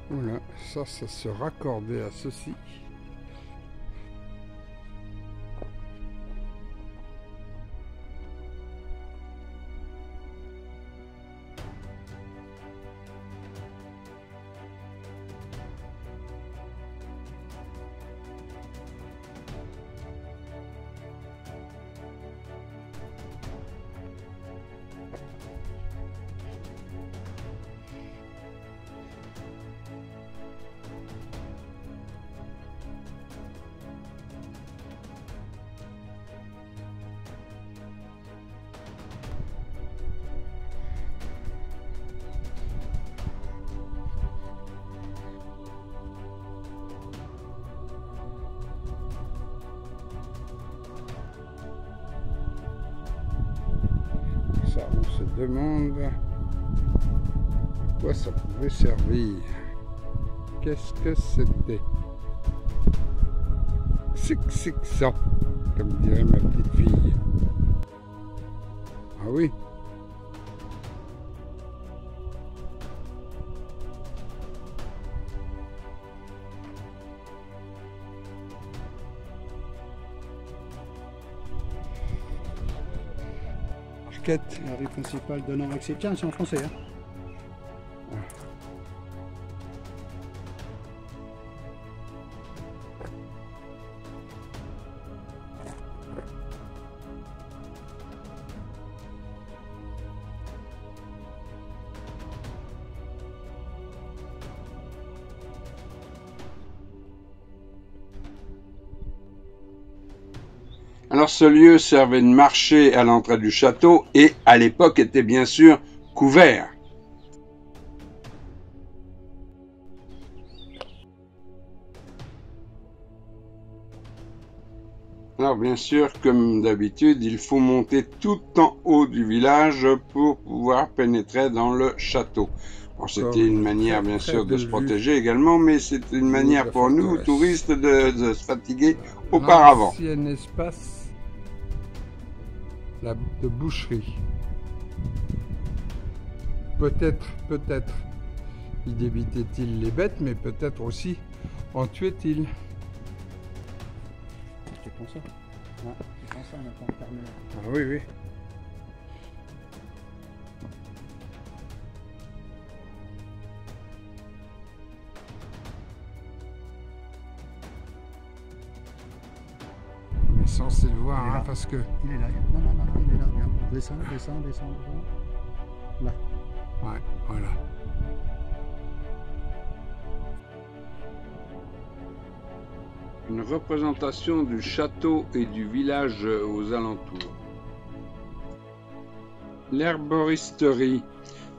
Voilà, ça se raccordait à ceci. Ça, on se demande à quoi ça pouvait servir. Qu'est-ce que c'était? C'est que ça, comme dirait ma petite fille. Ah oui. La rue principale donnant accès. Tiens, c'est en français. Hein. Alors ce lieu servait de marché à l'entrée du château et à l'époque était bien sûr couvert. Alors bien sûr, comme d'habitude, il faut monter tout en haut du village pour pouvoir pénétrer dans le château. Bon, c'était une manière bien sûr de se protéger également, mais c'était une manière pour nous, touristes, de se fatiguer auparavant. L'ancien espace de boucherie. Peut-être, y débitait-il les bêtes, mais peut-être aussi en tuait-il. C'est pour ça. Ouais, c'est pour ça on a pas fermé. Ah oui, oui. On est censé le voir, hein, parce que... Il est là. Non, non, non, il est là. Regarde. Descends. Là. Ouais, voilà. Une représentation du château et du village aux alentours. L'herboristerie.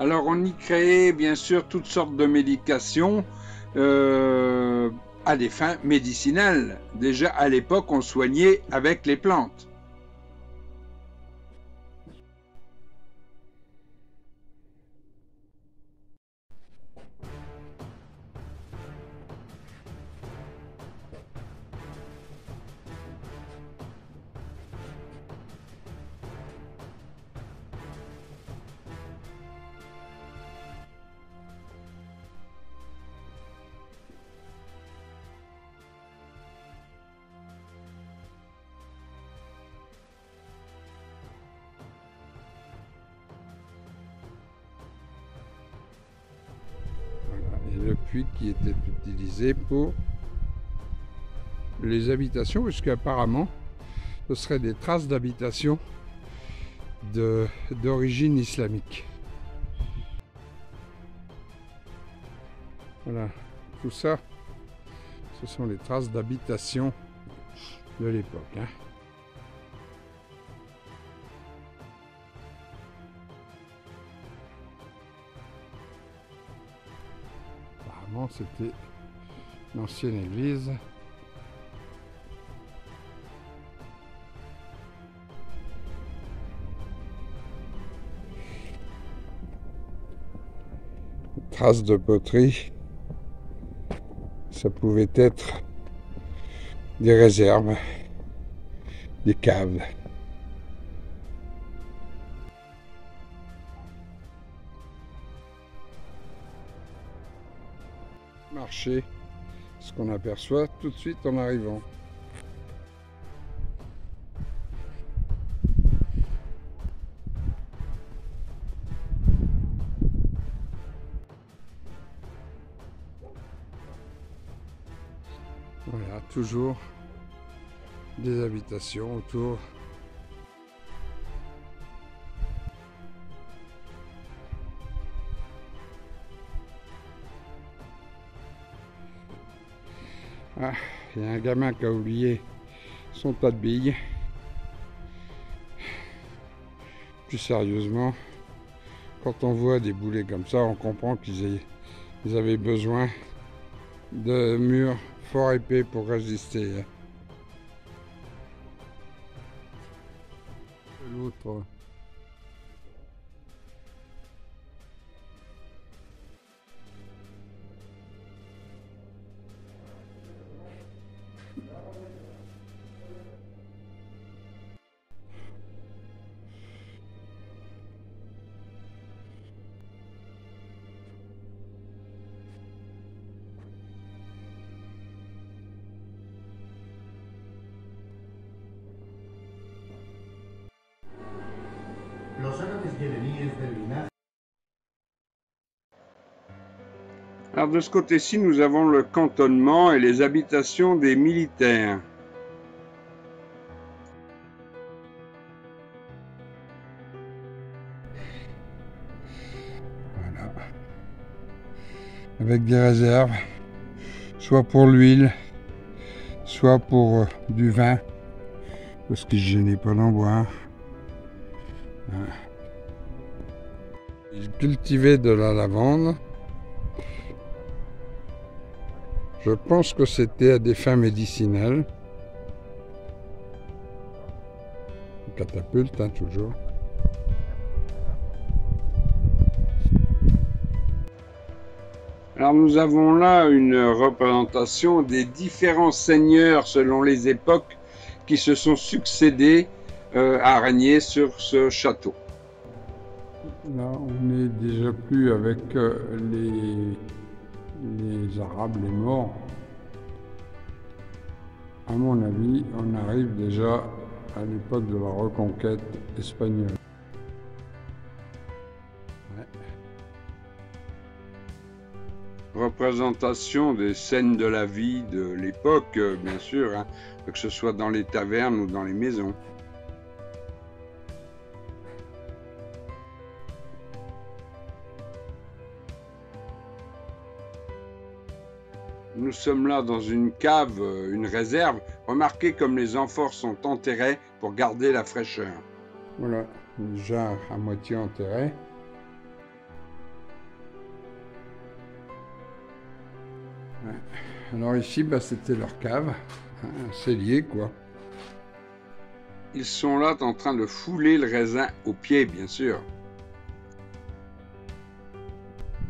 Alors on y créait bien sûr toutes sortes de médications à des fins médicinales. Déjà à l'époque on soignait avec les plantes. Le puits qui était utilisé pour les habitations, puisqu'apparemment ce seraient des traces d'habitation d'origine islamique. Voilà, tout ça, ce sont les traces d'habitation de l'époque. Hein. Apparemment, c'était l'ancienne église. Traces de poterie. Ça pouvait être des réserves, des caves. marché, ce qu'on aperçoit tout de suite en arrivant. Voilà, toujours des habitations autour. Ah, il y a un gamin qui a oublié son tas de billes. Plus sérieusement, quand on voit des boulets comme ça, on comprend qu'ils avaient besoin de murs fort épais pour résister. L'autre. Los árabes yemeníes del linaje. Alors de ce côté-ci, nous avons le cantonnement et les habitations des militaires. Voilà. Avec des réserves, soit pour l'huile, soit pour du vin, parce que je n'ai pas d'en boire. Ils cultivaient de la lavande. Je pense que c'était à des fins médicinales. Une catapulte, hein, toujours. Alors nous avons là une représentation des différents seigneurs selon les époques qui se sont succédés à régner sur ce château. Là, on n'est déjà plus avec les Arabes, les morts. À mon avis, on arrive déjà à l'époque de la reconquête espagnole. Ouais. Représentation des scènes de la vie de l'époque, bien sûr, hein, que ce soit dans les tavernes ou dans les maisons. Nous sommes là dans une cave, une réserve. Remarquez comme les amphores sont enterrés pour garder la fraîcheur. Voilà, une jarre à moitié enterrée. Ouais. Alors ici, bah, c'était leur cave, hein, un cellier quoi. Ils sont là en train de fouler le raisin au pied, bien sûr.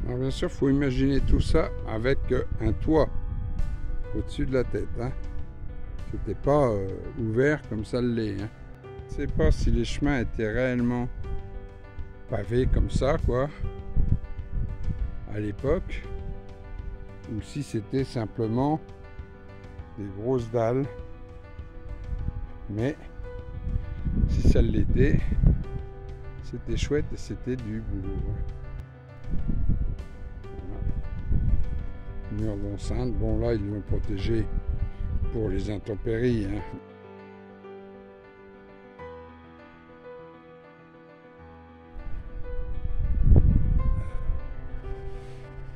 Alors bien sûr, il faut imaginer tout ça avec un toit au-dessus de la tête. Hein. C'était pas ouvert comme ça l'est. Hein. Je ne sais pas si les chemins étaient réellement pavés comme ça, quoi, à l'époque, ou si c'était simplement des grosses dalles. Mais si ça l'était, c'était chouette et c'était du boulot. Mur d'enceinte, bon là ils l'ont protégé pour les intempéries. Hein.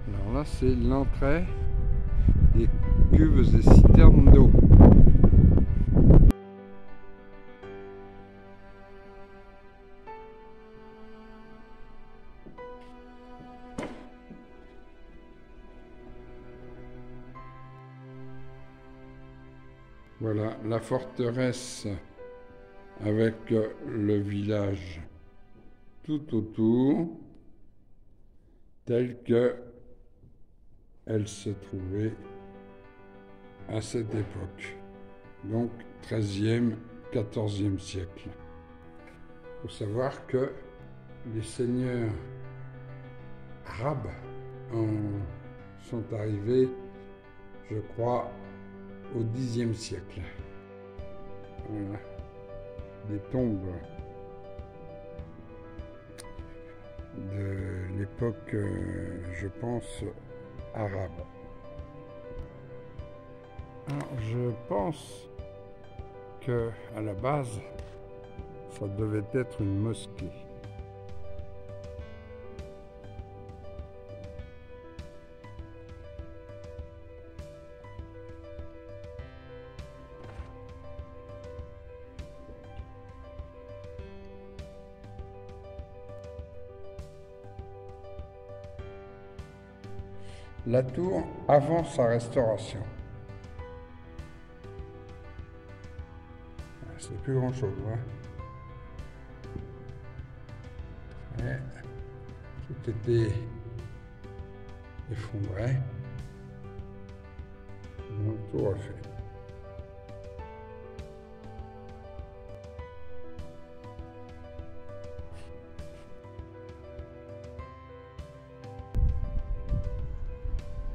Alors là c'est l'entrée des cuves et citernes d'eau. Voilà la forteresse avec le village tout autour, tel que elle se trouvait à cette époque, donc 13e, 14e siècle. Il faut savoir que les seigneurs arabes sont arrivés je crois, au Xe siècle. Voilà, des tombes de l'époque, je pense, arabe. Alors, je pense que à la base, ça devait être une mosquée. La tour avant sa restauration. C'est plus grand chose, hein. Ouais. Tout était effondré. Donc tout refait.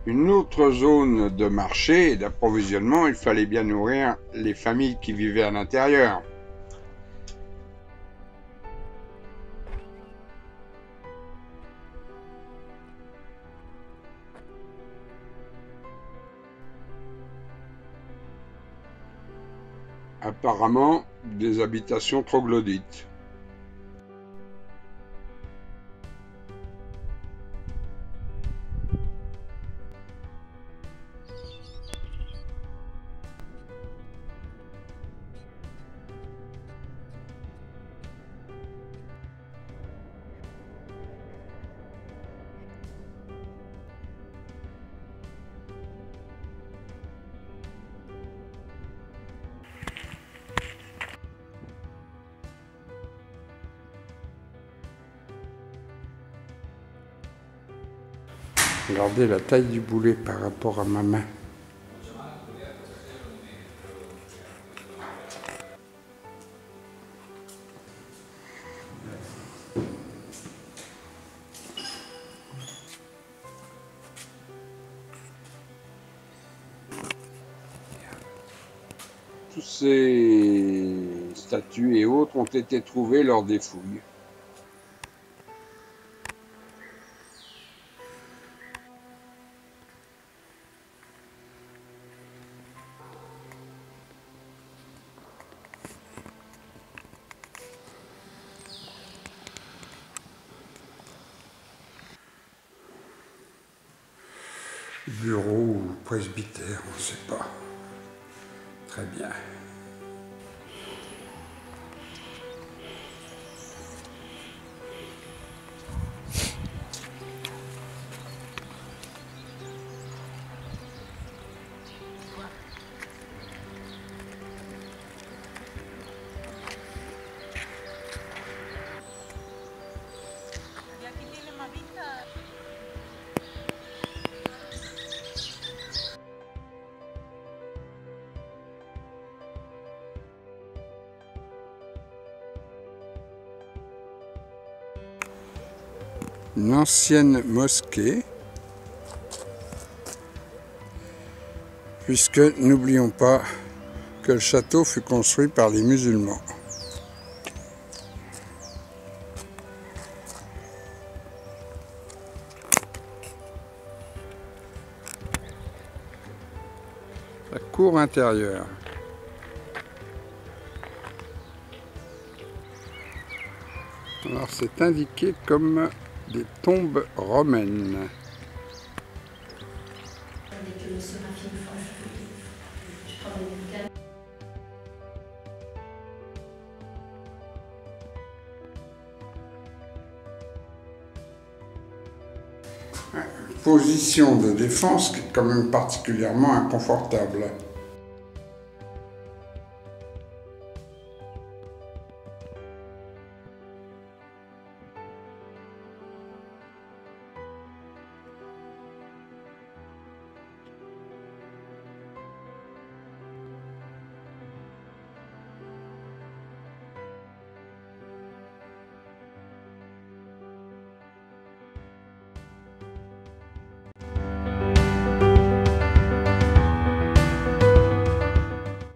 Une autre zone de marché et d'approvisionnement, il fallait bien nourrir les familles qui vivaient à l'intérieur. Apparemment, des habitations troglodytes. Regardez la taille du boulet par rapport à ma main. Tous ces statues et autres ont été trouvés lors des fouilles. Bureau ou presbytère, on ne sait pas. Très bien. Une ancienne mosquée, puisque n'oublions pas que le château fut construit par les musulmans. La cour intérieure. Alors c'est indiqué comme des tombes romaines. Position de défense qui est quand même particulièrement inconfortable.